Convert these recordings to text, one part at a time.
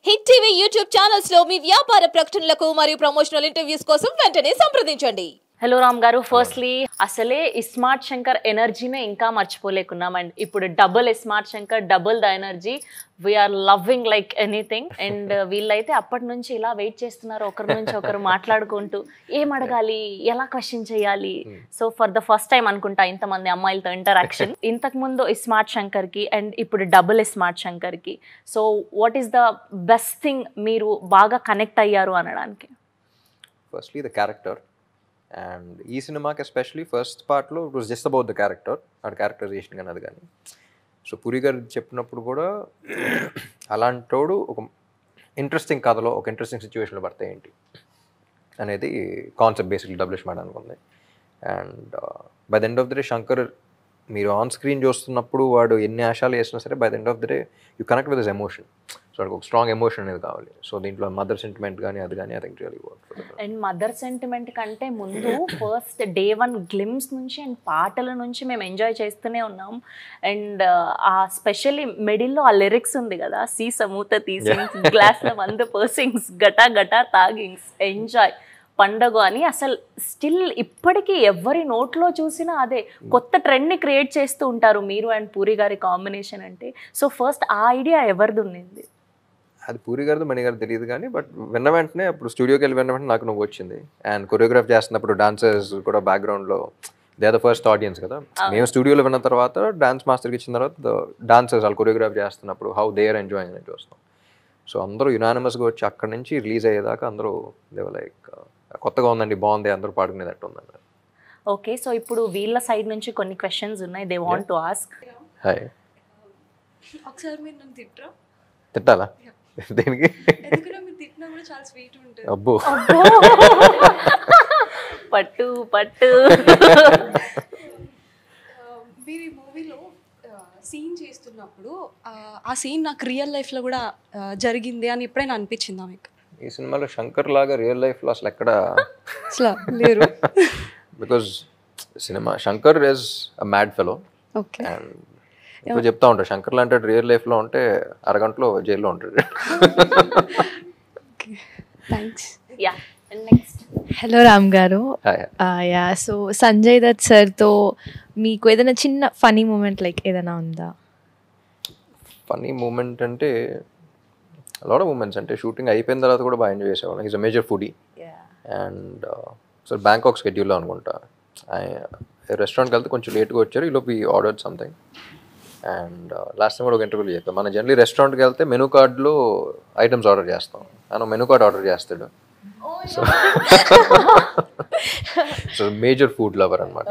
Hit TV YouTube channels లో మీ వ్యాపార ప్రకటనలకు మరియు ప్రమోషనల్ ఇంటర్వ్యూస్ కోసం వెంటనే సంప్రదించండి. హలో రామ్ గారు, ఫస్ట్లీ అసలే ఇస్మార్ట్ శంకర్ ఎనర్జీనే ఇంకా మర్చిపోలేకున్నాం. అండ్ ఇప్పుడు double iSmart Shankar, double the energy, we're loving like anything. And వీళ్ళైతే అప్పటి నుంచి ఇలా వెయిట్ చేస్తున్నారు, ఒకరి నుంచి ఒకరు మాట్లాడుకుంటూ ఏం అడగాలి, ఎలా క్వశ్చన్ చేయాలి. So for the first time అనుకుంటా ఇంతమంది అమ్మాయిలతో ఇంటరాక్షన్. ఇంతకు ముందు ఇస్మార్ట్ శంకర్కి అండ్ ఇప్పుడు డబుల్ ఇస్మార్ట్ శంకర్కి, so what is the best thing మీరు బాగా కనెక్ట్ అయ్యారు అనడానికి? Firstly the character. అండ్ ఈ సినిమాకి ఎస్పెషలీ ఫస్ట్ పార్ట్లో it was just about the character, ఆ క్యారెక్టరైజేషన్ కానీ అది కానీ. సో పూరి గారు చెప్పినప్పుడు కూడా అలాంటోడు ఒక ఇంట్రెస్టింగ్ కథలో ఒక ఇంట్రెస్టింగ్ సిచ్యువేషన్లో పడితే ఏంటి అనేది కాన్సెప్ట్ బేసిక్లీ డబ్లిష్ చేయడానికి ఉంది. And by the end of the day Shankar మీరు ఆన్ స్క్రీన్ చూస్తున్నప్పుడు వాడు ఎన్ని ఆశాలు వేసినా సరే by the end of the day you connect with his emotion. So వాడికి ఒక స్ట్రాంగ్ ఎమోషన్ అనేది కావాలి. సో దీంట్లో మదర్ సెంటిమెంట్ కానీ అది కానీ I think really work. And mother sentiment కంటే ముందు ఫస్ట్ డే వన్ గ్లిమ్స్ నుంచి అండ్ పాటల నుంచి మేము ఎంజాయ్ చేస్తూనే ఉన్నాం. అండ్ ఆ స్పెషల్లీ మిడిల్లో ఆ లిరిక్స్ ఉంది కదా, సీ సమూత తీసింగ్స్, గ్లాస్ల మందు పర్సింగ్స్, గటా గటా తాగింగ్స్, ఎంజాయ్ పండగ అని అసలు స్టిల్ ఇప్పటికీ ఎవరి నోట్లో చూసినా అదే కొత్త ట్రెండ్ని క్రియేట్ చేస్తూ ఉంటారు మీరు అండ్ పూరి గారి కాంబినేషన్ అంటే. సో ఫస్ట్ ఆ ఐడియా ఎవరిది ఉన్నింది? అది పూరి గారిది మణి గారు తెలియదు కానీ బట్ విన్న వెంటనే అప్పుడు స్టూడియోకి వెళ్ళి విన్న వెంటనే నాకు నువ్వు వచ్చింది. అండ్ కొరియోగ్రాఫ్ చేస్తున్నప్పుడు డాన్సర్స్ కూడా బ్యాక్గ్రౌండ్లో they are the first audience కదా. మేము స్టూడియోలో విన్న తర్వాత డాన్స్ మాస్టర్కి ఇచ్చిన తర్వాత డాన్సర్స్ వాళ్ళు కొరియోగ్రాఫ్ చేస్తున్నప్పుడు హౌ దే ఆర్ ఎంజాయింగ్ అని చూస్తాం. సో అందరూ యునానిమస్గా వచ్చి అక్కడి నుంచి రిలీజ్ అయ్యేదాకా అందరూ దే లైక్ కొత్తగా ఉందండి, బాగుంది, అందరూ పాడుకునేటట్టు ఉందండి. ఓకే, సో ఇప్పుడు వీళ్ళ సైడ్ నుంచి కొన్ని క్వశ్చన్స్ ఉన్నాయి, they want to ask. Hi, ఒకసారి మీరు నన్ను తిట్టరా? తిట్టాలా? దేనికి? ఎందుకంటే మీరు తిట్టినా కూడా చాలా స్వీట్ ఉంటుంది. అబ్బో పట్టు పట్టు. మీరు ఈ మూవీలో సీన్ చేస్తున్నప్పుడు ఆ సీన్ నాకు రియల్ లైఫ్లో కూడా జరిగింది అని ఎప్పుడైనా అనిపించిందా మీకు? ఈ సినిమాలో శంకర్ లాగా రియల్ లైఫ్లో అసలు ఎక్కడ అసలు లేరు. Because cinema Shankar is a mad fellow. Okay, and ఇప్పుడు చెప్తా ఉంటాడు శంకర్ లాంటి రియల్ లైఫ్లో ఉంటే అరగంటలో జైల్లో ఉంటాడు. Thanks. Yeah, and next. Hello Ram గారు. యా, సో సంజయ్ దత్ సార్తో మీకు ఏదైనా చిన్న ఫనీ మూమెంట్ లైక్ ఏదైనా ఉందా? ఫనీ మూమెంట్ అంటే లాట్ ఆఫ్ మూమెంట్స్. అంటే షూటింగ్ అయిపోయిన తర్వాత కూడా బాగా ఎంజాయ్ చేసేవాళ్ళం. Is a major foodie. And so Bangkok స్కెడ్యూల్లో అనుకుంటా రెస్టారెంట్కి వెళ్తే కొంచెం లేట్గా వచ్చారు, ఈలోపు ఈ order something. And last time కూడా ఒక ఇంటర్వ్యూలో చెప్పాను, మన జనరలీ రెస్టారెంట్కి వెళ్తే మెనూ కార్డ్లో ఐటమ్స్ ఆర్డర్ చేస్తాం, ఆయన మెనూ కార్డ్ ఆర్డర్ చేస్తాడు. సో మేజర్ ఫుడ్ లవర్ అనమాట.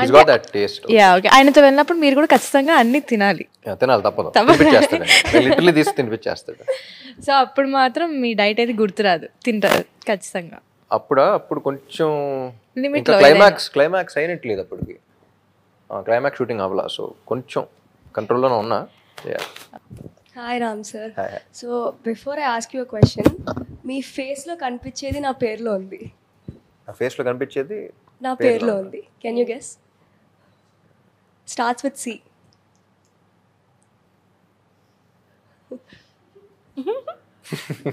He's got that taste. Yeah, okay. ఆయనతో వెళ్ళినప్పుడు మీరు కూడా ఖచ్చితంగా అన్ని తినాలి. తినాలి, తప్పదు. తినిపించేస్తాడు, లిటరల్లీ తీసి తినిపించేస్తాడు. సో అప్పుడు మాత్రం మీ డైట్ అయితే గుర్తురాదు, తింటారు ఖచ్చితంగా. అప్పుడు కొంచెం క్లైమాక్స్ అయినట్లేదు అప్పటికి, క్లైమాక్స్ షూటింగ్ అవ్వాల. సో కొంచెం కంట్రోల్లోనే ఉన్నా. Hi Ram sir. So before I ask you question, మీ ఫేస్లో కనిపించేది నా పేరులో ఉంది. ఆ ఫేస్లో కనిపించేది నా పేరులో ఉంది. Can you guess? Starts with C.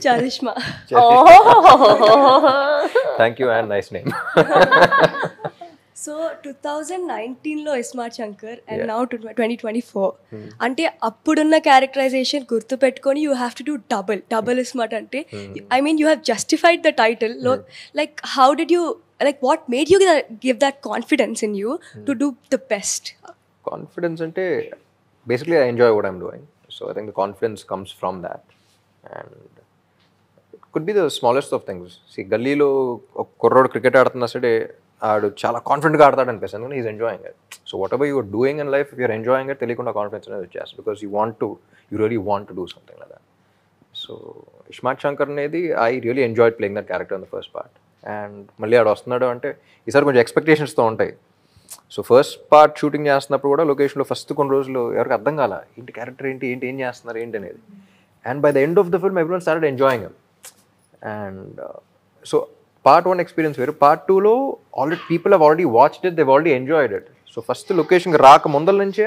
Charishma. Thank you and nice name. So 2019లో ఇస్మార్ట్ శంకర్ అండ్ నౌ 2024 అంటే అప్పుడున్న క్యారెక్టరైజేషన్ గుర్తు పెట్టుకొని you have to do double iSmart అంటే I mean you have justified the title. Like how did you, like what made you give that confidence in you to do the best? Confidence అంటే basically I enjoy what I'm doing. So I think the confidence comes from that. And it could be the smallest of things. గల్లీలో ఒక కుర్రోడు cricket ఆడుతున్నా సరే ఆడు చాలా కాన్ఫిడెంట్గా ఆడతాడు అనిపిస్తుంది, కానీ is enjoying it. So whatever you're doing in life, you're enjoying it, తెలియకుండా కాన్ఫిడెన్స్ అనేది వచ్చేస్తుంది. Because you really want to do something like that. So iSmart Shankar అనేది I really enjoyed playing that character in the first part. And మళ్ళీ ఆడు వస్తున్నాడు అంటే ఈసారి కొంచెం ఎక్స్పెక్టేషన్స్తో ఉంటాయి. సో ఫస్ట్ పార్ట్ షూటింగ్ చేస్తున్నప్పుడు కూడా లొకేషన్లో ఫస్ట్ కొన్ని రోజులు ఎవరికి అర్థం కాల, ఏంటి క్యారెక్టర్ ఏంటి ఏం చేస్తున్నారు ఏంటి అనేది. And by the end of the film everyone started enjoying him. And so part 1 experience వేరు, పార్ట్ 2లో already people have already watched it, they've already enjoyed it. So first లొకేషన్కి రాకముందల నుంచే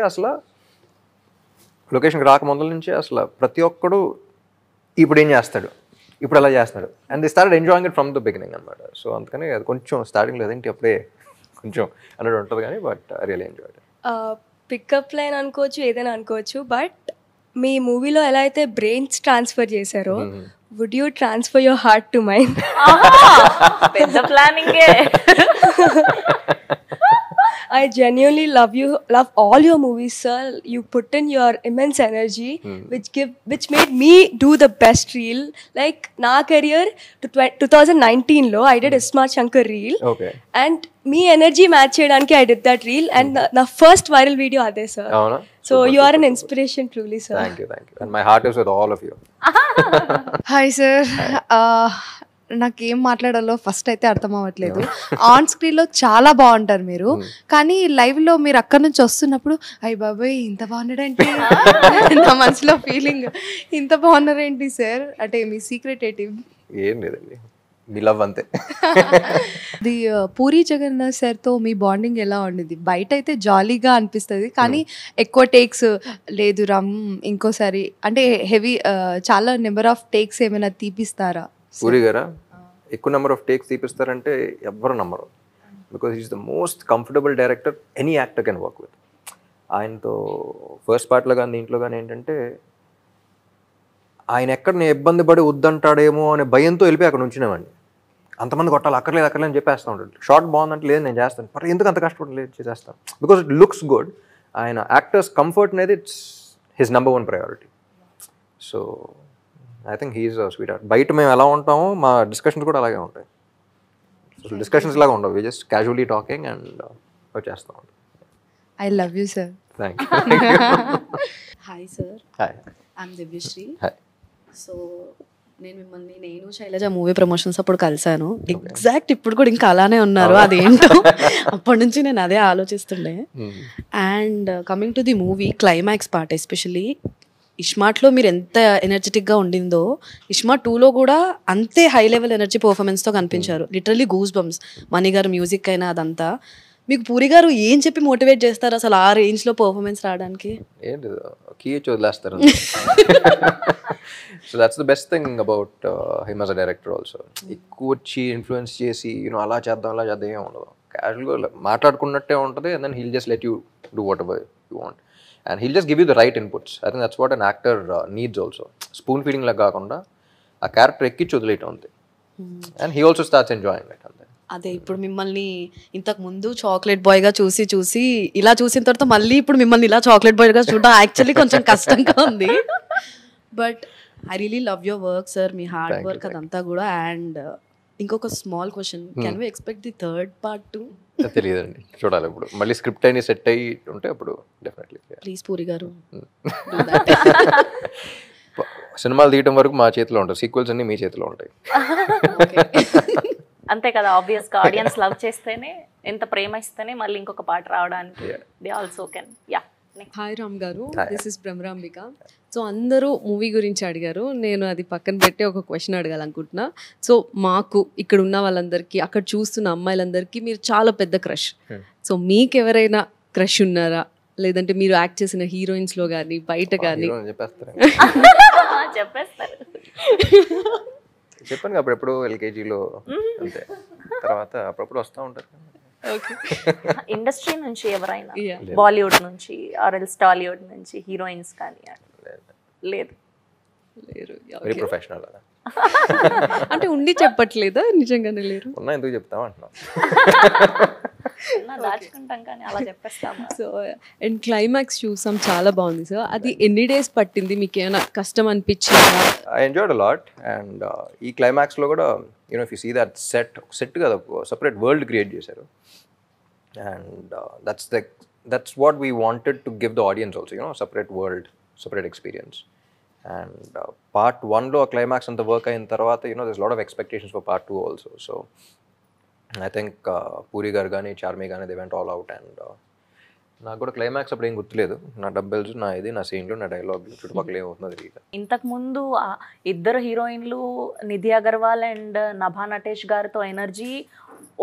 అసలు ప్రతి ఒక్కడు ఇప్పుడు ఏం చేస్తాడు, ఇప్పుడు అలా చేస్తున్నాడు, and they start enjoying it from the beginning అనమాట. సో అందుకని అది కొంచెం స్టార్టింగ్లో అదేంటి అప్పుడే కొంచెం అన్నట్టు ఉంటుంది కానీ but I really enjoy it. Pickup line అనుకోవచ్చు, ఏదైనా అనుకోవచ్చు, బట్ మీ మూవీలో ఎలా అయితే బ్రెయిన్స్ ట్రాన్స్ఫర్ చేశారో would you transfer your heart to mind? పెద్ద ప్లానింగే. I genuinely love all your movies, sir. You put in your immense energy, which made me do the best reel. Like na career to 2019 lo I did Ismart Shankar reel. Okay. And me energy match cheyadaniki I did that reel, and na first viral video ade, sir. Avuna? So you are an inspiration truly, sir. Thank you. And my heart is with all of you. Hi sir. నాకేం మాట్లాడాలో first అయితే అర్థం అవ్వట్లేదు. On స్క్రీన్లో చాలా బాగుంటారు మీరు, కానీ లైవ్లో మీరు అక్కడ నుంచి వస్తున్నప్పుడు అయ్య బాబాయ్ ఇంత బాగున్నాడేంటి నా మనసులో ఫీలింగ్, ఇంత బాగున్నారేంటి సార్ అంటే మీ సీక్రెట్ ఏంటి? ఏం లేదండి, మీ లవ్ అంతే. అది పూరి జగన్నాథ్ సార్తో మీ బాండింగ్ ఎలా ఉండేది? బయట అయితే జాలీగా అనిపిస్తుంది, కానీ ఎక్కువ టేక్స్ లేదు రామ్ ఇంకోసారి అంటే హెవీ చాలా నెంబర్ ఆఫ్ టేక్స్ ఏమైనా తీపిస్తారా? పూరి గారా ఎక్కువ నెంబర్ ఆఫ్ టేక్స్ తీపిస్తారంటే ఎవ్వరు నమ్మరు, because is the most comfortable director any actor can work with. ఆయనతో ఫస్ట్ పార్ట్లో కానీ దీంట్లో కానీ ఏంటంటే ఆయన ఎక్కడ నేను ఇబ్బంది పడి వద్దంటాడేమో అనే భయంతో వెళ్ళిపోయి అక్కడ ఉంచినామండి. అంతమంది కొట్టాలి అక్కర్లేదు అని చెప్పేస్తూ ఉంటాడు. షార్ట్ బాగుందంటే లేదు నేను చేస్తాను, మరి ఎందుకు అంత కష్టపడలేదు చేసేస్తాను, బికాస్ ఇట్ లుక్స్ గుడ్. ఆయన యాక్టర్స్ కంఫర్ట్ అనేది it's his number 1 priority. So I think he's sweet heart. బయట మేము ఎలా ఉంటామో మా డిస్కషన్స్ కూడా అలాగే ఉంటాయి. సో డిస్కషన్స్ లాగా ఉండవు, we just casually talking and వచ్చేస్తూ ఉంటాం. I love you sir. Thank you. Hi sir, hi. I'm Divyasri. Hi. So నేను శైలజ మూవీ ప్రమోషన్స్ అప్పుడు కలిసాను. ఎగ్జాక్ట్ ఇప్పుడు కూడా ఇంకా అలానే ఉన్నారు, అదేంటో అప్పటి నుంచి నేను అదే ఆలోచిస్తుండే. And coming to the movie climax part, especially ఇస్మార్ట్లో మీరు ఎంత ఎనర్జెటిక్గా ఉండిందో ఇస్మార్ట్ 2లో కూడా అంతే హై లెవెల్ ఎనర్జీ పర్ఫార్మెన్స్తో కనిపించారు. Literally goose bumps. మణి గారు మ్యూజిక్ అయినా అదంతా. మీకు పూరి గారు ఏం చెప్పి మోటివేట్ చేస్తారు అసలు ఆ రేంజ్లో పర్ఫార్మెన్స్ రావడానికి? ఏంటి కీ వదిలేస్తారు. So that's the best thing about him as a director also. ఎక్కువ వచ్చి ఇన్ఫ్లుయెన్స్ చేసి అలా చేద్దాం ఏం ఉండదు. క్యాజువల్గా మాట్లాడుకున్నట్టే ఉంటుంది, and then he'll just let you do whatever you want. And he'll just give you the right inputs. I think that's what an actor needs also. Spoon feeding la kaakunda a character ekkichi odileytam ante, and he also starts enjoying it. అదే ఇప్పుడు మిమ్మల్ని ఇంతకు ముందు chocolate బాయ్గా చూసి ఇలా చూసిన తర్వాత మళ్ళీ ఇప్పుడు మిమ్మల్ని ఇలా చాక్లెట్ బాయ్గా చూడడం యాక్చువల్లీ కొంచెం కష్టంగా ఉంది. But I really love your work sir, మీ హార్డ్ వర్క్ అదంతా కూడా. అండ్ ఇంకొక small question, can we expect the third part 2? తెలియదండి, చూడాలి. ఇప్పుడు మళ్ళీ స్క్రిప్ట్ అయినా సెట్ అయ్యి ఉంటే అప్పుడు డెఫినెట్లీ. ప్లీజ్ పూరి గారు. సినిమాలు తీయడం వరకు మా చేతిలో ఉంటాయి, సీక్వెల్స్ అన్ని మీ చేతిలో ఉంటాయి. అంతే కదా, ఆబ్వియస్గా ఆడియన్స్ లవ్ చేస్తేనే, ఎంత ప్రేమ ఇస్తేనే మళ్ళీ ఇంకొక పాట రావడానికి they also can. Yeah. Hi Ram గారు, దిస్ ఇస్ బ్రహ్మరాంబిక. సో అందరూ మూవీ గురించి అడిగారు, నేను అది పక్కన పెట్టి ఒక క్వశ్చన్ అడగాలనుకుంటున్నా. సో మాకు ఇక్కడ ఉన్న వాళ్ళందరికీ, అక్కడ చూస్తున్న అమ్మాయిలందరికీ మీరు చాలా పెద్ద క్రష్. సో మీకు ఎవరైనా క్రష్ ఉన్నారా? లేదంటే మీరు యాక్ట్ చేసిన హీరోయిన్స్లో కానీ బయట కానీ? చెప్పేస్తారు. చెప్పాను అప్పుడెప్పుడు ఎల్కేజీలో, అంతే. తర్వాత అప్పుడప్పుడు వస్తూ ఉంటారు. ఇండస్ట్రీ నుంచి ఎవరైనా, బాలీవుడ్ నుంచి ఆర్ ఎల్స్ టాలీవుడ్ నుంచి హీరోయిన్స్ కానీ? లేదు. లేరు. Very professional. అంటే ఉండి చెప్పట్లేదా? నిజంగానే లేరు. ఉన్నా ఎందుకు చెప్తాం అంటున్నాం. దాచుకుంటాం కానీ అలా చెప్పేస్తాము. సో అండ్ క్లైమాక్స్ చూసాం, చాలా బాగుంది సార్. అది ఎన్ని డేస్ పట్టింది? మీకు ఏమైనా కష్టం అనిపించిందా? I enjoyed a lot. And ఈ క్లైమాక్స్లో కూడా if you see that set కదా సపరేట్ వరల్డ్ క్రియేట్ చేశారు. And that's what we wanted to give the audience also, separate world, separate experience. And part 1లో a climax and the work అయిన తర్వాత there's a lot of expectations for part 2 also. So I think puri గారు కానీ చార్మి కానీ they went all out. And నాకు కూడా climax అప్పుడు ఏం గుర్తులేదు. నా డబ్బెల్స్, నా ఇది, నా సీన్లు, నా డైలాగ్, చుట్టుపక్కల ఏమవుతుంది. ఇంతకుముందు ఇద్దరు హీరోయిన్లు నిధి అగర్వాల్ అండ్ నభా నటేష్ గారితో ఎనర్జీ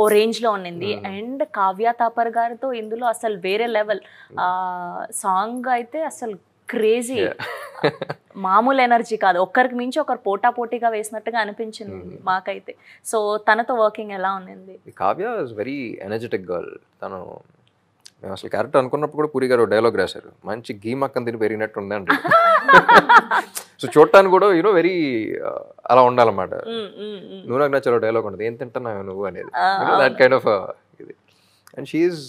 ఓ రేంజ్లో ఉన్నింది. అండ్ కావ్య తాపర్ గారితో ఇందులో అసలు వేరే లెవెల్. సాంగ్ అయితే అసలు క్రేజీ. మామూలు ఎనర్జీ కాదు, ఒక్కరికి మించి ఒకరు పోటాపోటీగా వేసినట్టుగా అనిపించింది మాకైతే. సో తనతో వర్కింగ్ ఎలా ఉంది? Kavya is very energetic girl. తను మేము అసలు క్యారెక్టర్ అనుకున్నప్పుడు కూడా పూరి గారు డైలాగ్ రాశారు, మంచి గీ మక్కని తిని పెరిగినట్టు ఉందండి. సో చూడటానికి కూడా యూనో వెరీ అలా ఉండాలన్నమాట. నువ్వు నాకు నచ్చిన డైలాగ్ ఉంటుంది, ఏం తింటున్నావు నువ్వు అనేది, దట్ కైండ్ ఆఫ్ ఇది. And she is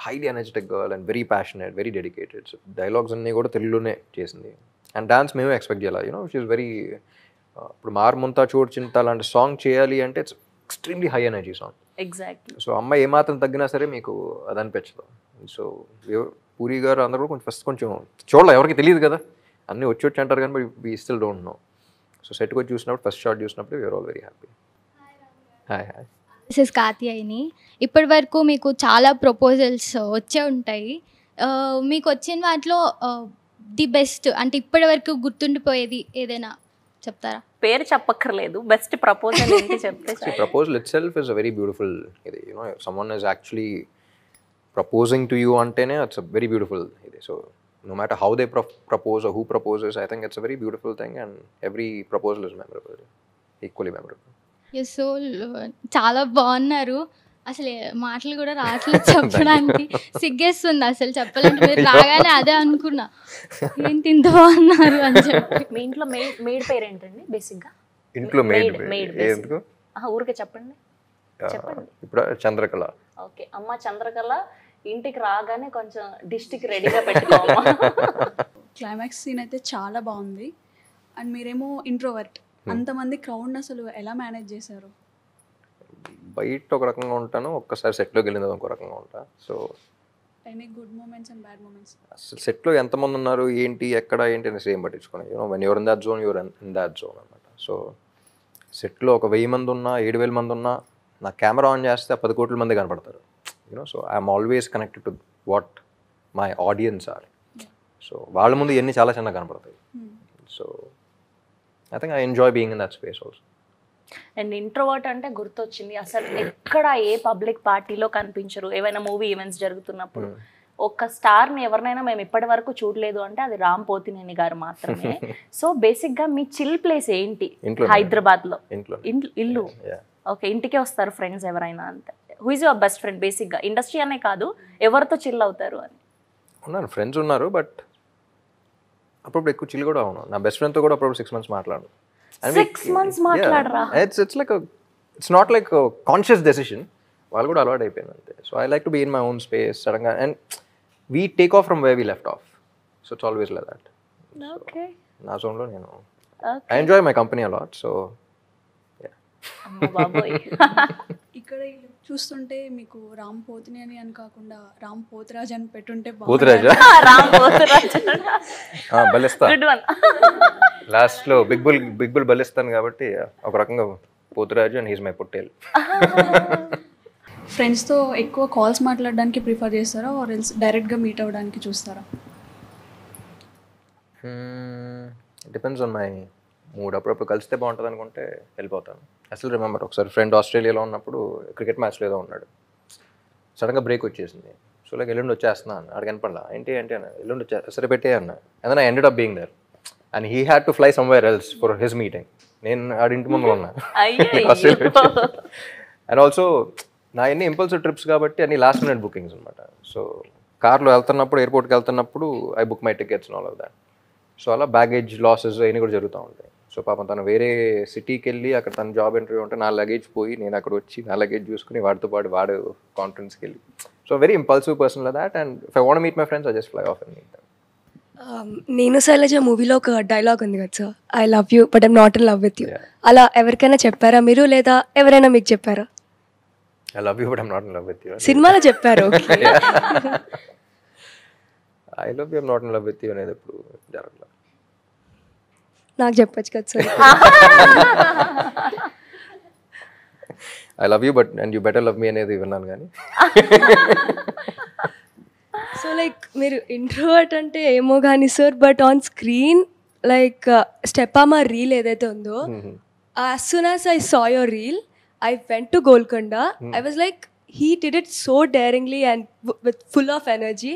highly energetic girl and very passionate, very dedicated. So dialogues అన్నీ కూడా తెలుగులోనే చేసింది. అండ్ డాన్స్ మేము ఎక్స్పెక్ట్ చేయాలి, యూనో షీ ఈజ్ వెరీ. ఇప్పుడు మారుముంతా చోటు చింత లాంటి సాంగ్ చేయాలి అంటే it's extremely high energy song. Exactly. So అమ్మాయి ఏమాత్రం తగ్గినా సరే మీకు అది అనిపించదు. సో పూరి గారు అందరూ కొంచెం ఫస్ట్ కొంచెం చూడాలి, ఎవరికి తెలియదు కదా, అన్నీ వచ్చి అంటారు కానీ we still don't know. So సెట్కి వచ్చి చూసినప్పుడు ఫస్ట్ షాట్ చూసినప్పుడు we're all very happy. Hi hi, this is Katyayini. ఇప్పటి వరకు మీకు చాలా ప్రపోజల్స్ వచ్చే ఉంటాయి. మీకు వచ్చిన వాటిలో ది బెస్ట్ అంటే ఇప్పటి వరకు గుర్తుండిపోయేది ఏదైనా చెప్తారా? పేరు చెప్పక్కర్లేదు, బెస్ట్ ప్రపోజల్ ఏంటి చెప్తే. Proposal itself is a very beautiful ఇది. You know someone is actually proposing to you అంటేనే ఇట్స్ అ వెరీ బ్యూటిఫుల్ ఇది. So no matter how they propose or who proposes, I think it's a very beautiful thing and every proposal is memorable, equally memorable. Yes, so చాలా బాగున్నారు. అసలు మాటలు కూడా రావట్లేదు చెప్పడానికి, సిగ్గేస్తుంది అసలు చెప్పాలంటే. మీరు రాగానే అదే అనుకున్నా, ఏంటి ఇంత బాగున్నారు అని చెప్పి. మీ ఇంట్లో మెయిడ్ పేరు ఏంటండి బేసిక్గా? ఇంట్లో మెయిడ్ ఎందుకు? ఊరికే చెప్పండి. ఇప్పుడు చంద్రకళ. ఓకే, అమ్మ చంద్రకళ ఇంటికి రాగానే కొంచెం డిస్ట్రిక్ట్ రెడీగా పెట్టుకోమా. క్లైమాక్స్ సీన్ అయితే చాలా బాగుంది. అండ్ మీరేమో ఇంట్రోవర్ట్, అంతమంది క్రౌడ్ అసలు ఎలా మేనేజ్ చేశారు? బయట ఒక రకంగా ఉంటాను, ఒక్కసారి సెట్లోకి వెళ్ళిన ఒక రకంగా ఉంటా. So any good moments and bad moments? అసలు సెట్లో ఎంతమంది ఉన్నారు ఏంటి ఎక్కడ ఏంటి అనేసి ఏం పట్టించుకుని, you know when you're in that zone you're in that zone అనమాట. సో సెట్లో ఒక 1000 మంది ఉన్నా 7000 మంది ఉన్నా నా కెమెరా ఆన్ చేస్తే 10 కోట్ల మంది కనపడతారు. So I'm always connected to what my audience are. So వాళ్ళ ముందు ఇవన్నీ చాలా చిన్నగా కనపడతాయి. So I think I enjoy being in that space also. And introvert అంటే గుర్తొచ్చింది, అసలు ఎక్కడ ఏ పబ్లిక్ పార్టీలో కనిపించరు. ఏవైనా మూవీ ఈవెంట్స్ జరుగుతున్నప్పుడు ఒక స్టార్ని ఎవరినైనా మేము ఇప్పటి వరకు చూడలేదు అంటే అది రామ్ పోతినేని గారు మాత్రమే. సో బేసిక్గా మీ చిల్ ప్లేస్ ఏంటి హైదరాబాద్లో? ఇల్లు. ఓకే, ఇంటికే వస్తారు ఫ్రెండ్స్ ఎవరైనా అంతే? Who is your best friend బేసిక్గా? ఇండస్ట్రీ అనే కాదు, ఎవరితో చిల్ అవుతారు అని? ఉన్నారు, ఫ్రెండ్స్ ఉన్నారు, బట్ అప్పుడు ఎక్కువ చిల్ కూడా అవును. నా బెస్ట్ ఫ్రెండ్తో కూడా అప్పుడు 6 months మాట్లాడు. 6 months మాట్లాడరా? It's like it's not like conscious decision, వాళ్ళు కూడా అలవాటు అయిపోయింది అంతే. So I like to be in my own space సడన్గా, and we take off from where we left off. So it's always like that. నా జోన్లో నేను I enjoy my company a lot. So ఇక్కడ చూస్తుంటే మీకు రామ్ పోతినేని అని కాకుండా రామ్ పోతరాజ్ అని పెట్టుంటే పోతురాజా బలిస్తా లాస్ట్లో బిగ్ బుల్ బలిస్తాను కాబట్టి ఒక రకంగా Poturaju and he's my Pottel. ఫ్రెండ్స్తో ఎక్కువ కాల్స్ మాట్లాడడానికి ప్రిఫర్ చేస్తారా ఆర్ ఎల్స్ డైరెక్ట్గా మీట్ అవ్వడానికి చూస్తారా? Depends on my mood. అప్పుడప్పుడు కలిస్తే బాగుంటుంది అనుకుంటే వెళ్ళిపోతాను. అసలు రిమెంబర్ ఒకసారి ఫ్రెండ్ ఆస్ట్రేలియాలో ఉన్నప్పుడు క్రికెట్ మ్యాచ్లో ఏదో ఉన్నాడు, సడన్గా బ్రేక్ వచ్చేసింది. సో లైక్ ఎల్లుండి వచ్చేస్తున్నా అన్న, అక్కడ కనపడలా ఏంటి అంటే అన్న ఎల్లుండి సరే పెట్టే అన్న. And then I ended up being there and he had to fly somewhere else for his meeting. నేను ఆడింటి ముందు ఉన్నా అండ్ ఆల్సో నా ఎన్ని ఇంపల్సివ్ ట్రిప్స్ కాబట్టి అన్ని లాస్ట్ మినిట్ బుకింగ్స్ అనమాట. సో కార్లో వెళ్తున్నప్పుడు ఎయిర్పోర్ట్కి వెళ్తున్నప్పుడు I book my tickets and all of that. So అలా బ్యాగేజ్ లాసెస్ అవన్నీ కూడా జరుగుతూ ఉంటాయి. సో పాపం తను వేరే సిటీకి వెళ్ళి అక్కడ తన జాబ్ ఇంటర్వ్యూ ఉంటే నా లగేజ్ పోయి నేను అక్కడ వచ్చి నా లగేజ్ చూసుకుని వాడితో పాటు వాడు కాన్ఫరెన్స్కి వెళ్ళి. So very impulsive person like that. And if I want meet my friends I just fly of and meet them. నేను శైలజ మూవీలో ఒక డైలాగ్ ఉంది కదా sir, I love you but I'm not in love with you. అలా ఎవరికైనా చెప్పారా మీరు, లేదా ఎవరైనా మీకు చెప్పారా? I love you but I'm not in love with you సినిమాలో చెప్పారు. I love you I'm not in love with you అనేది ఎప్పుడు జరగలేదు. నాకు చెప్పచ్చు కదా sir. I love you but and you better love మీ అనేది విన్నాను కానీ. సో లైక్ మీరు ఇంట్రోవర్ట్ అంటే ఏమో కానీ sir, but on screen like స్టెప్పామా రీల్ ఏదైతే ఉందో, as soon as I saw your reel, I went to Golconda. I was like, he did it so daringly and with full of energy.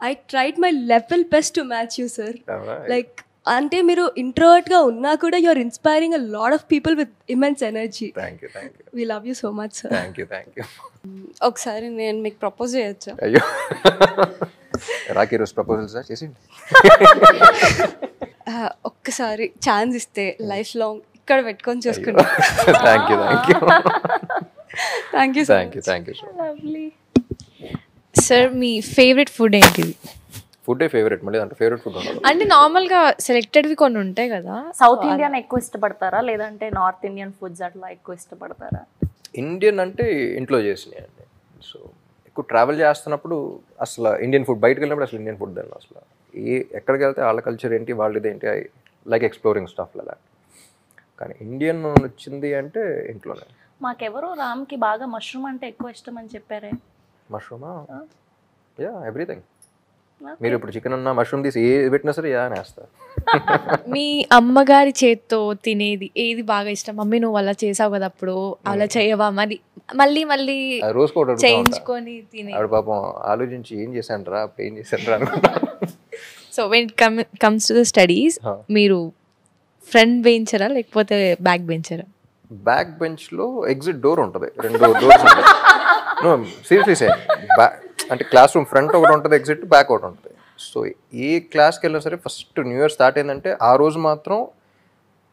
I tried my level best to match you, sir. Alright. Like అంటే మీరు ఇంట్రోవర్ట్గా ఉన్నా కూడా you're inspiring a lot of people with immense energy. Thank you we love you so much sir. Thank you ఒకసారి నేను మీకు propose చేయొచ్చా? అయ్యో రాకీ రోజు ప్రపోజల్స్ చేసింది. ఒక్కసారి ఛాన్స్ ఇస్తే లైఫ్ లాంగ్ ఇక్కడ పెట్టుకొని చూసుకుంటా. Thank you thank you so lovely. Sir me favourite food ఏంటిది? ఫుడ్ ఫేవరెట్ మళ్ళీ అంటే ఫేవరెట్ ఫుడ్ ఉండదు. అంటే నార్మల్గా సెలెక్టెడ్వి కొన్ని ఉంటాయి కదా. సౌత్ ఇండియన్ ఎక్కువ ఇష్టపడతారా లేదంటే నార్త్ ఇండియన్ ఫుడ్స్ అట్లా ఎక్కువ ఇష్టపడతారా? ఇండియన్ అంటే ఇంట్లో చేసినాయి అండి. సో ఎక్కువ ట్రావెల్ చేస్తున్నప్పుడు అసలు ఇండియన్ ఫుడ్, బయటకు వెళ్ళినప్పుడు అసలు ఇండియన్ ఫుడ్ తిన్నాను. అసలు ఎక్కడికి వెళ్తే వాళ్ళ కల్చర్ ఏంటి వాళ్ళది ఏంటి ఐ లైక్ ఎక్స్ప్లోరింగ్ స్టఫ్ అలా. కానీ ఇండియన్ వచ్చింది అంటే ఇంట్లోనే. మాకెవరో రామ్కి బాగా మష్రూమ్ అంటే ఎక్కువ ఇష్టం అని చెప్పారే. మష్రూమా? Yeah everything. మీరు ఇప్పుడు చికెన్ అన్న మష్రూమ్ తీసి ఏ పెట్టినా సరే యా అనేస్తా. మీ అమ్మగారి చేత్తో తినేది ఏది బాగా ఇష్టం? మమ్మీ నువ్వు అలా చేసావు కదా అప్పుడు, అలా చేయవా మరి మళ్ళీ రోజు చేయించుకొని తినే? ఆవిడ పాపం ఆలోచించి ఏం చేశాను రా అప్పుడు ఏం చేశాను రా అనుకుంటా. So when it comes to the studies, మీరు ఫ్రంట్ బెంచరా లేకపోతే బ్యాక్ బెంచరా? బ్యాక్ బెంచ్ లో ఎగ్జిట్ డోర్ ఉంటుంది, 2 డోర్స్ ఉంటాయి. సీరియస్లీ సే అంటే క్లాస్ రూమ్ ఫ్రంట్ ఒకటి ఉంటుంది, ఎగ్జిట్ బ్యాక్ ఒకటి ఉంటుంది. సో ఏ క్లాస్కి వెళ్ళినా సరే ఫస్ట్ న్యూ ఇయర్ స్టార్ట్ అయిందంటే ఆ రోజు మాత్రం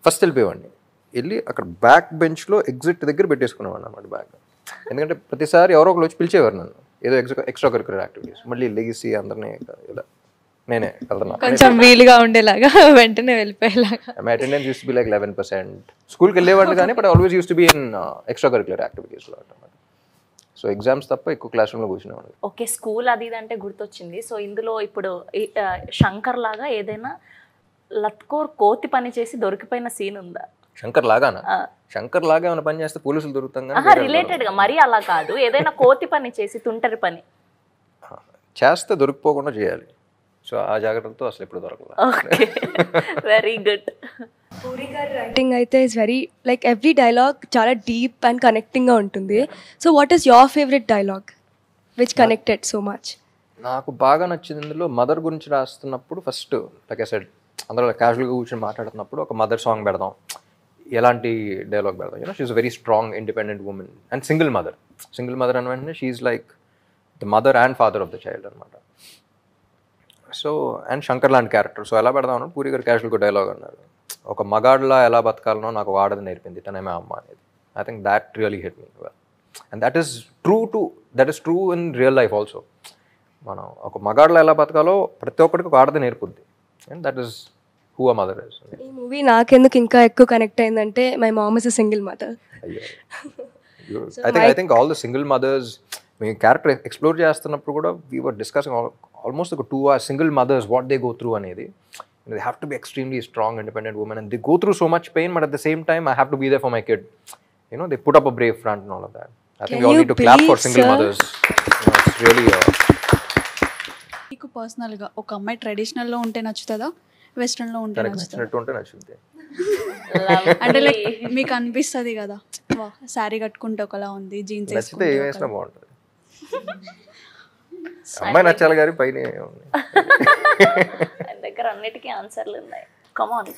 ఫస్ట్ వెళ్ళిపోయేవాడిని. వెళ్ళి అక్కడ బ్యాక్ బెంచ్లో ఎగ్జిట్ దగ్గర పెట్టేసుకునేవాడిని అన్నమాట బ్యాగ్. ఎందుకంటే ప్రతిసారి ఎవరో ఒకరు వచ్చి పిలిచేవారు నన్ను ఏదో ఎక్స్ట్రా కరిక్యులర్ యాక్టివిటీస్. మళ్ళీ లెగిసి అందరినీ ఇలా నేనే వెళ్తున్నా, కొంచెం వీలుగా ఉండేలాగా వెంటనే వెళ్ళిపోయేలాగా. My attendance used to be like 11%. స్కూల్కి వెళ్ళేవాడిని కానీ but always used to be in extra curricular యాక్టివిటీస్లో అన్నమాట. సో ఎగ్జామ్స్ తప్ప ఎక్కువ క్లాస్ రూమ్లో కూర్చునేవాడిని. ఓకే, స్కూల్ అది ఇది అంటే గుర్తొచ్చింది. సో ఇందులో ఇప్పుడు శంకర్ లాగా ఏదైనా లత్కోర్ కోతి పని చేసి దొరికిపోయిన సీన్ ఉందా? శంకర్ లాగానా? శంకర్ లాగా ఏమైనా పని చేస్తే పోలీసులు దొరుకుతాం కానీ రిలేటెడ్ గా మరీ అలా కాదు, ఏదైనా కోతి పని చేసి తుంటరి పని చేస్తే దొరికిపోకుండా చేయాలి. సో ఆ జాగ్రత్తతో అసలు ఎప్పుడు దొరకదు. Okay, very good. పూరి గారి రైటింగ్ అయితే is very like every dialogue చాలా డీప్ అండ్ కనెక్టింగ్గా ఉంటుంది. So what is your favourite dialogue which connected so much? నాకు బాగా నచ్చింది ఇందులో మదర్ గురించి రాస్తున్నప్పుడు ఫస్ట్ లైక్ ఐ సెడ్ అందరూ క్యాజువల్గా కూర్చొని మాట్లాడుతున్నప్పుడు ఒక మదర్ సాంగ్ పెడదాం, ఎలాంటి డైలాగ్ పెడదాం. You know she's very strong independent woman and single mother అని వెంటనే she's like the mother and father of the child అనమాట. సో అండ్ శంకర్ లాంటి క్యారెక్టర్. సో ఎలా పెడదాం అన్న పూరి గారు క్యాజువల్గా డైలాగ్ అన్నారు, ఒక మగాడ్లా ఎలా బతకాలనో నాకు ఆడది నేర్పింది తనేమే అమ్మ అనేది. I think that really hit me well and that is true in real life also. మనం ఒక మగాడ్లా ఎలా బతకాలో ప్రతి ఒక్కరికి ఒక ఆడది నేర్పుద్ది and that is who a mother is. ఈ మూవీ నాకెందుకు ఇంకా ఎక్కువ కనెక్ట్ అయిందంటే my mom is a single mother. I think all the single mothers మీ క్యారెక్టర్ ఎక్స్ప్లోర్ చేస్తున్నప్పుడు కూడా వీ వర్ డిస్కసింగ్ ఆల్మోస్ట్ ఒక 2 hours single mothers what they go through అనేది. They have to be extremely strong, independent women, and they go through so much pain. But at the same time, I have to be there for my kid. You know, they put up a brave front and all of that. I think we all need to clap for single mothers. You know, it's really. మీకు పర్సనల్గా ఒక అమ్మాయి ట్రెడిషనల్లో ఉంటే నచ్చుతుందా, వెస్ట్రన్లో ఉంటే నచ్చుతుంది? అంటే like మీకు అనిపిస్తుంది కదా శారీ కట్టుకుంటే ఒకలా ఉంది, జీన్స్ నచ్చితే ఏం వేసినా బాగుంటుంది. అమ్మాయి నచ్చాలి గారి పైన దగ్గర అన్నిటికీ ఆన్సర్లు ఉన్నాయి. కమాన్.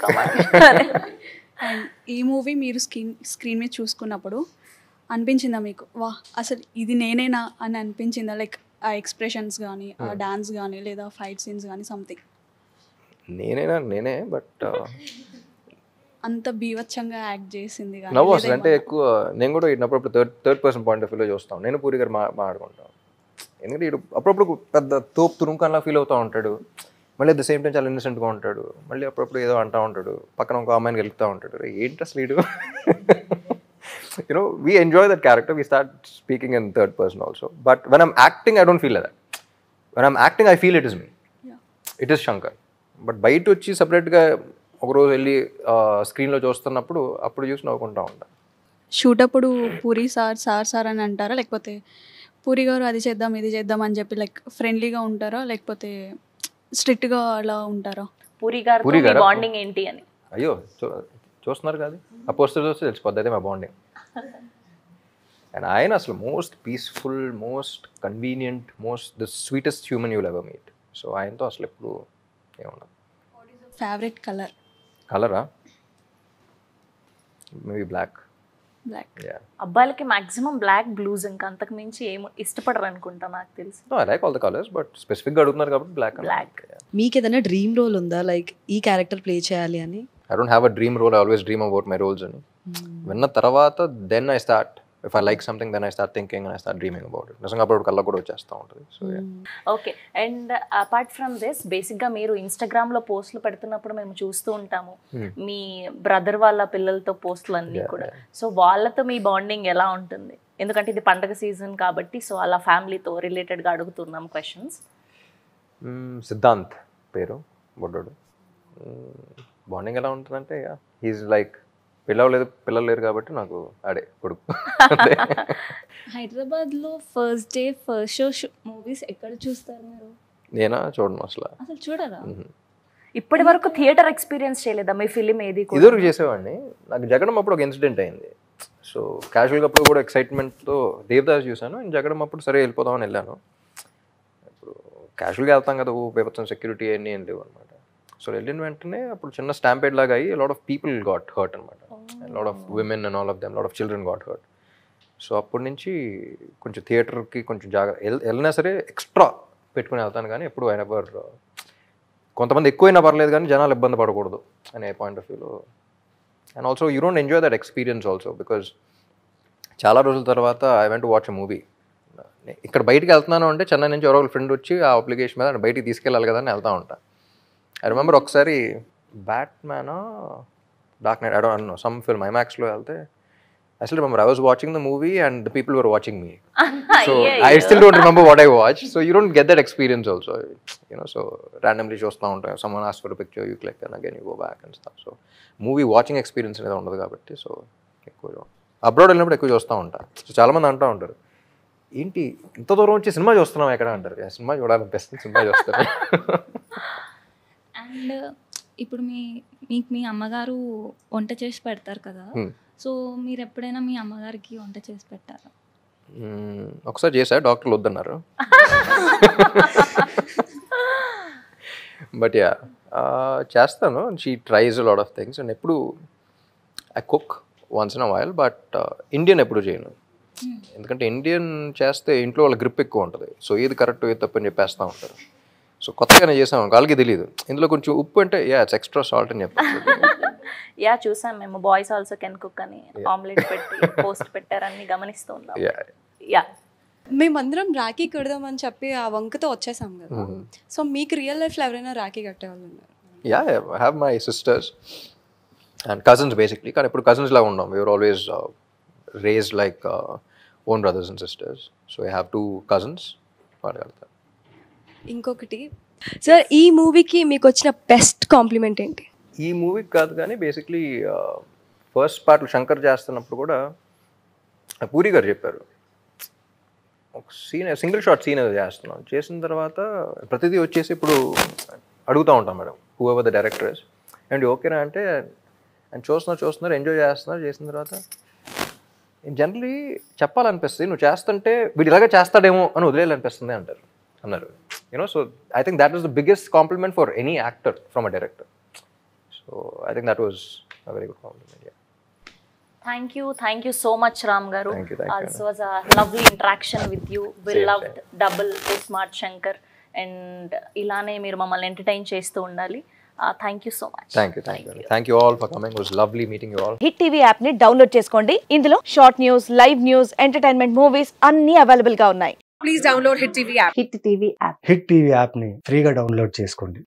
అండ్ ఈ మూవీ మీరు స్క్రీన్ మీద చూసుకున్నప్పుడు అనిపించిందా మీకు వా అసలు ఇది నేనేనా అని అనిపించిందా? లైక్ ఆ ఎక్స్ప్రెషన్స్ కానీ, ఆ డాన్స్ కానీ, లేదా ఫైట్ సీన్స్ కానీ సంథింగ్? నేనే బట్ అంత బీవచ్చంగా యాక్ట్ చేసింది కానీ నవ్వు వస్తుంది. అంటే ఎక్కువ నేను కూడా ఇన్నప్పుడు థర్డ్ పర్సన్ పాయింట్ ఆఫ్ వ్యూలో చూస్తాను. నేను పూరి గారు మాట్లాడుకుంటాను. ఎందుకంటే ఇటు అప్పుడప్పుడు పెద్ద తోపు తురుంకల్లా ఫీల్ అవుతూ ఉంటాడు, మళ్ళీ అట్ ద సేమ్ టైం చాలా ఇన్నోసెంట్గా ఉంటాడు, మళ్ళీ అప్పుడప్పుడు ఏదో అంటూ ఉంటాడు, పక్కన ఒక అమ్మాయిని గెలుపుతూ ఉంటాడు. ఏంటి అసలు వీడు? You know we enjoy that character, we start speaking in third person also. But when I'm acting I don't feel that. When I'm acting I feel it is me, it is Shankar. But బయట వచ్చి సపరేట్గా ఒకరోజు వెళ్ళి స్క్రీన్లో చూస్తున్నప్పుడు అప్పుడు చూసి నవ్వుకుంటూ ఉంటాను. షూట్ అప్పుడు పూరి సార్ అని అంటారా, లేకపోతే పూరి గారు అది చేద్దాం ఇది చేద్దాం అని చెప్పి లైక్ ఫ్రెండ్లీగా ఉంటారా, లేకపోతే స్ట్రిక్ట్గా అలా ఉంటారా? పూరి గారు బాండింగ్ ఏంటి అని? అయ్యో చూస్తున్నారు కాదు, ఆ పోస్టర్ చూస్తే తెలిసిపోద్ది అదే మా బాండింగ్. అండ్ ఆయన అసలు most peaceful, most convenient, the sweetest human you'll ever meet. So ఆయనతో అసలు ఎప్పుడు ఏమన్నా. ఫేవరెట్ కలరా? Maybe black. అబ్బాయిలకి మాక్సిమం బ్లాక్, బ్లూస్, ఇంకా అంతకు మించి ఏమో ఇష్టపడరు అనుకుంటా నాకు తెలిసి. I like all the colours, but స్పెసిఫిక్గా అడుగుతున్నారు కాబట్టి బ్లాక్. మీకు ఏదైనా డ్రీమ్ రోల్ ఉందా, లైక్ ఈ క్యారెక్టర్ ప్లే చేయాలి అని? I don't have a dream role. I always dream about my roles అని. విన్న తర్వాత then I start, if I like something, then I start thinking and I start dreaming about it. నిజంగా అప్పుడు కళ్ళ కూడా వచ్చేస్తూ ఉంటుంది. So okay. And apart from this, బేసిక్గా మీరు ఇన్స్టాగ్రామ్లో పోస్టులు పెడుతున్నప్పుడు మేము చూస్తూ ఉంటాము మీ బ్రదర్ వాళ్ళ పిల్లలతో పోస్టులు అన్నీ కూడా. సో వాళ్ళతో మీ బాండింగ్ ఎలా ఉంటుంది? ఎందుకంటే ఇది పండగ సీజన్ కాబట్టి, సో అలా ఫ్యామిలీతో రిలేటెడ్గా అడుగుతున్నాం క్వశ్చన్స్. సిద్ధాంత్ పేరు, బొడ్డోడు. బాండింగ్ ఎలా ఉంటుందంటే హీజ్ లైక్ పిల్లలు లేరు కాబట్టి నాకు ఆడే కొడుకు. హైదరాబాద్లో first day first show movies ఎక్కడ చూస్తారు మీరు? నేనా చూడను అసలు చూడరా? ఇప్పటి వరకు థియేటర్ ఎక్స్పీరియన్స్ చేయలేదా మీ ఫిలిం ఏది? ఇదివరకు చేసేవాడిని. నాకు జగడం అప్పుడు ఒక ఇన్సిడెంట్ అయింది. సో క్యాజువల్గా అప్పుడు కూడా ఎక్సైట్మెంట్తో దేవదాస్ చూశాను. అండ్ జగడం అప్పుడు సరే వెళ్ళిపోదామని వెళ్ళాను. ఇప్పుడు క్యాజువల్గా వెళ్తాం కదా, పేపర్స్ సెక్యూరిటీ అన్నీ ఏం లేవు అనమాట. సో వెళ్ళిన వెంటనే అప్పుడు చిన్న స్టాంపేడ్ లాగా అయ్యి lot of people got hurt అనమాట. Lot of women and all of them, lot of children got hurt. So అప్పటి నుంచి కొంచెం థియేటర్కి కొంచెం వెళ్ళినా సరే ఎక్స్ట్రా పెట్టుకుని వెళ్తాను. కానీ ఎప్పుడు అయినా కొంతమంది ఎక్కువైనా పర్లేదు కానీ జనాలు ఇబ్బంది పడకూడదు అనే పాయింట్ ఆఫ్ వ్యూలో. And also you don't enjoy that experience also, because చాలా రోజుల తర్వాత I went to watch a movie. ఇక్కడ బయటికి వెళ్తున్నాను అంటే చెన్నై నుంచి ఎవరో ఫ్రెండ్ వచ్చి ఆ అప్లికేషన్ మీద బయటికి తీసుకెళ్ళాలి కదా అని వెళ్తూ ఉంటాను. ఐ రిమెంబర్ ఒకసారి Batman, Dark Knight, I don't know, some film ఐమాక్స్లో వెళ్తే I still remember I was watching the movie and the people were watching me. So I still don't remember what I watched. So you don't get that experience also, you know. So randomly చూస్తూ ఉంటాం, someone asks for a picture, you click and again you go back and stuff. So movie watching experience అనేది ఉండదు కాబట్టి so ఎక్కువ abroad వెళ్ళినప్పుడు ఎక్కువ చూస్తూ ఉంటాను. సో చాలామంది అంటూ ఉంటారు, ఏంటి ఇంత దూరం వచ్చి సినిమా చూస్తున్నాం ఎక్కడ అంటారు. సినిమా చూడాలనిపిస్తుంది, సినిమా చూస్తారు. అండ్ ఇప్పుడు మీకు మీ అమ్మగారు వంట చేసి పెడతారు కదా, సో మీరు ఎప్పుడైనా మీ అమ్మగారికి వంట చేసి పెట్టారా? ఒకసారి చేశా, డాక్టర్లు వద్దన్నారు. బట్ యా చేస్తాను. She tries lot of things. And ఎప్పుడు I cook once in a while, but Indian ఎప్పుడు చేయను. ఎందుకంటే ఇండియన్ చేస్తే ఇంట్లో వాళ్ళ గ్రిప్ ఎక్కువ ఉంటుంది. సో ఏది కరెక్ట్ ఏది తప్పు అని చెప్పేస్తూ ఉంటారు. సో కొత్తగానే చేసాము, వాళ్ళకి తెలియదు. ఇందులో కొంచెం ఉప్పు అంటే ఇట్స్ ఎక్స్ట్రా సాల్ట్ అని చెప్పారు. చూసాం మేము, బాయ్స్ ఆల్సో కెన్ కుక్ అని ఆమ్లెట్ పెట్టి పోస్ట్ పెట్టారని గమనిస్తూ ఉన్నాం. మేమందరం రాఖీ కడదామని చెప్పి ఆ వంకతో వచ్చేసాం కదా. సో మీకు రియల్ లైఫ్లో ఎవరైనా రాఖీ కట్టేవాళ్ళు ఉన్నారు? I have my sisters and cousins basically. కానీ ఇప్పుడు కజిన్స్ లాగా ఉన్నాం. We're always raised like own brothers and sisters. So I have 2 cousins. వాళ్ళు కడతారు. ఇంకొకటి సార్, ఈ మూవీకి మీకు వచ్చిన బెస్ట్ కాంప్లిమెంట్ ఏంటి? ఈ మూవీకి కాదు కానీ బేసిక్లీ ఫస్ట్ పార్ట్ శంకర్ చేస్తున్నప్పుడు కూడా పూరి గారు చెప్పారు, ఒక సీన్ సింగిల్ షాట్ సీన్ ఏదో చేస్తున్నాం. చేసిన తర్వాత ప్రతిదీ వచ్చేసి ఇప్పుడు అడుగుతూ ఉంటాం madam, who ever the directors, and ఓకేనా అంటే అండ్ చూస్తున్నారు ఎంజాయ్ చేస్తున్నారు. చేసిన తర్వాత జనరలీ చెప్పాలనిపిస్తుంది, నువ్వు చేస్తుంటే వీడు ఇలాగే చేస్తాడేమో అని వదిలేయాలనిపిస్తుంది అన్నారు. You know, so I think that was the biggest compliment for any actor from a director. So I think that was a very good compliment. Yeah. Thank you so much, Ram garu. Thank you. This was a lovely interaction with you. We loved Double Smart Shankar, and ilane meer mammalni entertain chestu undali. Thank you so much. Thank you all for coming. It was lovely meeting you all. Hit TV app ని download చేసుకోండి. ఇందులో short news, live news, entertainment movies అన్ని available గా ఉన్నాయి. Please download hit TV app. Hit TV app ని ఫ్రీగా download చేసుకోండి.